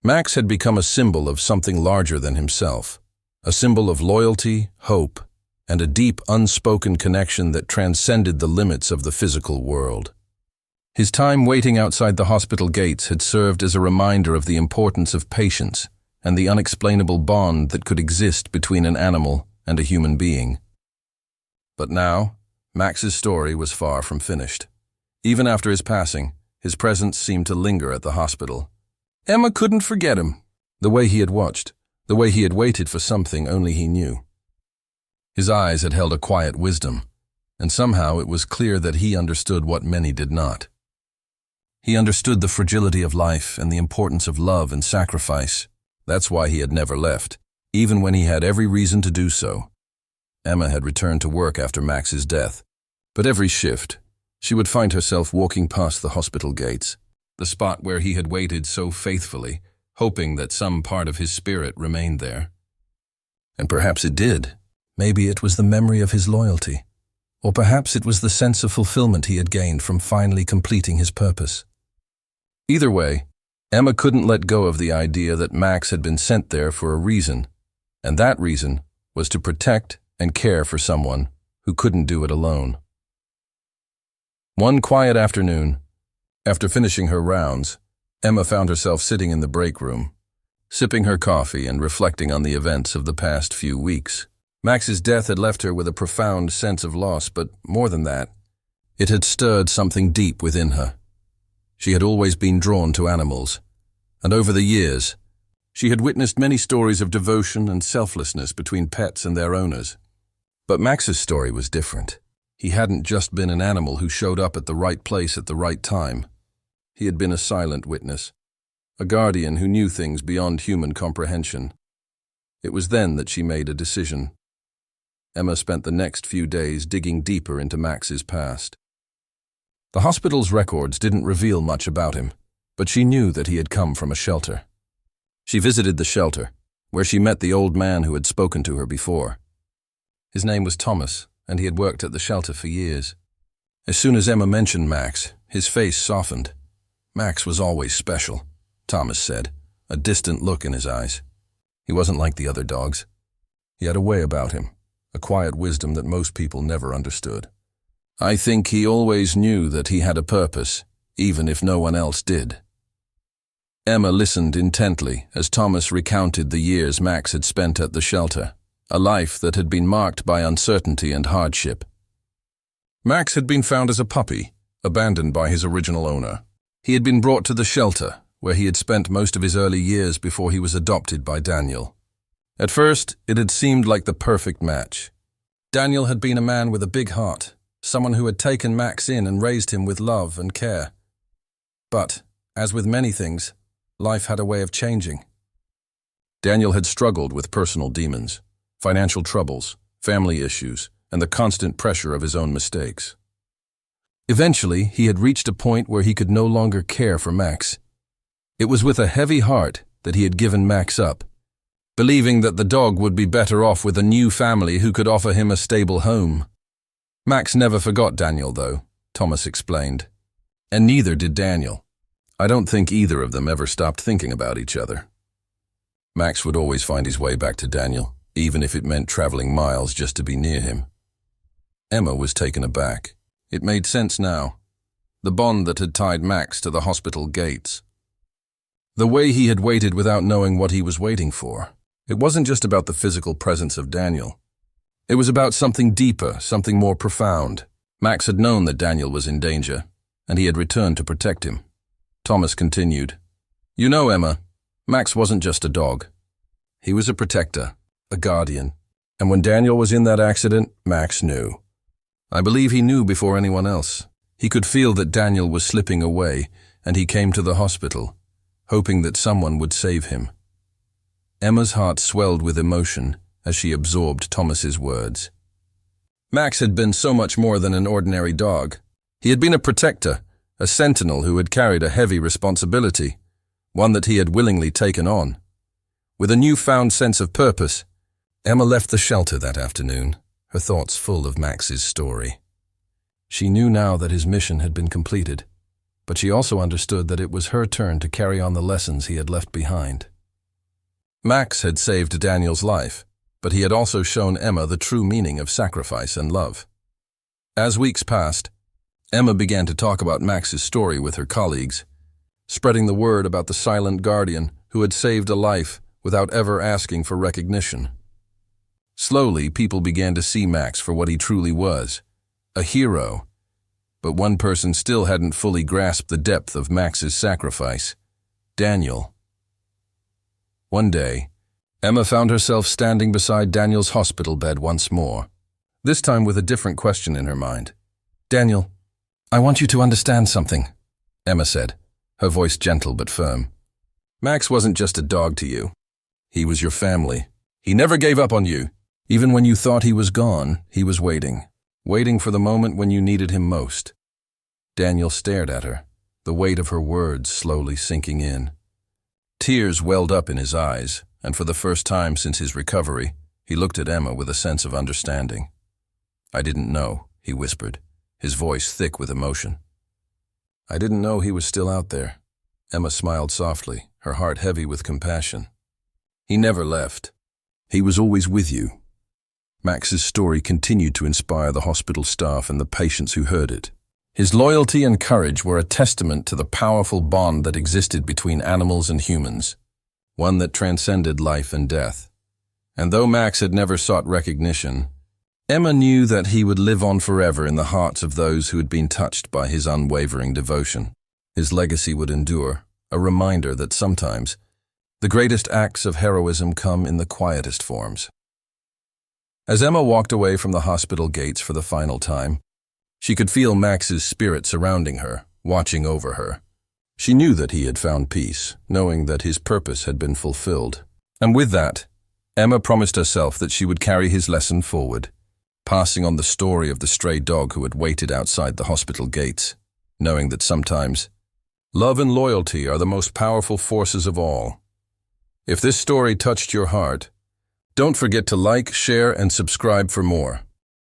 Max had become a symbol of something larger than himself, a symbol of loyalty, hope, and a deep, unspoken connection that transcended the limits of the physical world. His time waiting outside the hospital gates had served as a reminder of the importance of patience and the unexplainable bond that could exist between an animal and a human being. But now, Max's story was far from finished. Even after his passing, his presence seemed to linger at the hospital. Emma couldn't forget him, the way he had watched, the way he had waited for something only he knew. His eyes had held a quiet wisdom, and somehow it was clear that he understood what many did not. He understood the fragility of life and the importance of love and sacrifice. That's why he had never left, even when he had every reason to do so. Emma had returned to work after Max's death, but every shift, she would find herself walking past the hospital gates, the spot where he had waited so faithfully, hoping that some part of his spirit remained there. And perhaps it did. Maybe it was the memory of his loyalty, or perhaps it was the sense of fulfillment he had gained from finally completing his purpose. Either way, Emma couldn't let go of the idea that Max had been sent there for a reason, and that reason was to protect and care for someone who couldn't do it alone. One quiet afternoon, after finishing her rounds, Emma found herself sitting in the break room, sipping her coffee and reflecting on the events of the past few weeks. Max's death had left her with a profound sense of loss, but more than that, it had stirred something deep within her. She had always been drawn to animals, and over the years, she had witnessed many stories of devotion and selflessness between pets and their owners. But Max's story was different. He hadn't just been an animal who showed up at the right place at the right time. He had been a silent witness, a guardian who knew things beyond human comprehension. It was then that she made a decision. Emma spent the next few days digging deeper into Max's past. The hospital's records didn't reveal much about him, but she knew that he had come from a shelter. She visited the shelter, where she met the old man who had spoken to her before. His name was Thomas, and he had worked at the shelter for years. As soon as Emma mentioned Max, his face softened. Max was always special, Thomas said, a distant look in his eyes. He wasn't like the other dogs. He had a way about him, a quiet wisdom that most people never understood. I think he always knew that he had a purpose, even if no one else did. Emma listened intently as Thomas recounted the years Max had spent at the shelter, a life that had been marked by uncertainty and hardship. Max had been found as a puppy, abandoned by his original owner. He had been brought to the shelter, where he had spent most of his early years before he was adopted by Daniel. At first, it had seemed like the perfect match. Daniel had been a man with a big heart, someone who had taken Max in and raised him with love and care. But, as with many things, life had a way of changing. Daniel had struggled with personal demons, financial troubles, family issues, and the constant pressure of his own mistakes. Eventually, he had reached a point where he could no longer care for Max. It was with a heavy heart that he had given Max up, believing that the dog would be better off with a new family who could offer him a stable home. Max never forgot Daniel, though, Thomas explained. And neither did Daniel. I don't think either of them ever stopped thinking about each other. Max would always find his way back to Daniel, even if it meant traveling miles just to be near him. Emma was taken aback. It made sense now. The bond that had tied Max to the hospital gates. The way he had waited without knowing what he was waiting for. It wasn't just about the physical presence of Daniel. It was about something deeper, something more profound. Max had known that Daniel was in danger, and he had returned to protect him. Thomas continued, "You know, Emma, Max wasn't just a dog. He was a protector, a guardian. And when Daniel was in that accident, Max knew. I believe he knew before anyone else. He could feel that Daniel was slipping away, and he came to the hospital, hoping that someone would save him." Emma's heart swelled with emotion as she absorbed Thomas's words. Max had been so much more than an ordinary dog. He had been a protector, a sentinel who had carried a heavy responsibility, one that he had willingly taken on. With a newfound sense of purpose, Emma left the shelter that afternoon, her thoughts full of Max's story. She knew now that his mission had been completed. but she also understood that it was her turn to carry on the lessons he had left behind. Max had saved Daniel's life, but he had also shown Emma the true meaning of sacrifice and love. As weeks passed, Emma began to talk about Max's story with her colleagues, spreading the word about the silent guardian who had saved a life without ever asking for recognition. Slowly, people began to see Max for what he truly was, a hero. But one person still hadn't fully grasped the depth of Max's sacrifice: Daniel. One day, Emma found herself standing beside Daniel's hospital bed once more, this time with a different question in her mind. "Daniel, I want you to understand something," Emma said, her voice gentle but firm. "Max wasn't just a dog to you. He was your family. He never gave up on you. Even when you thought he was gone, he was waiting for the moment when you needed him most." Daniel stared at her, the weight of her words slowly sinking in. Tears welled up in his eyes, and for the first time since his recovery, he looked at Emma with a sense of understanding. "I didn't know," he whispered, his voice thick with emotion. "I didn't know he was still out there." Emma smiled softly, her heart heavy with compassion. "He never left. He was always with you." Max's story continued to inspire the hospital staff and the patients who heard it. His loyalty and courage were a testament to the powerful bond that existed between animals and humans, one that transcended life and death. And though Max had never sought recognition, Emma knew that he would live on forever in the hearts of those who had been touched by his unwavering devotion. His legacy would endure, a reminder that sometimes the greatest acts of heroism come in the quietest forms. As Emma walked away from the hospital gates for the final time, she could feel Max's spirit surrounding her, watching over her. She knew that he had found peace, knowing that his purpose had been fulfilled. And with that, Emma promised herself that she would carry his lesson forward, passing on the story of the stray dog who had waited outside the hospital gates, knowing that sometimes love and loyalty are the most powerful forces of all. If this story touched your heart, don't forget to like, share, and subscribe for more.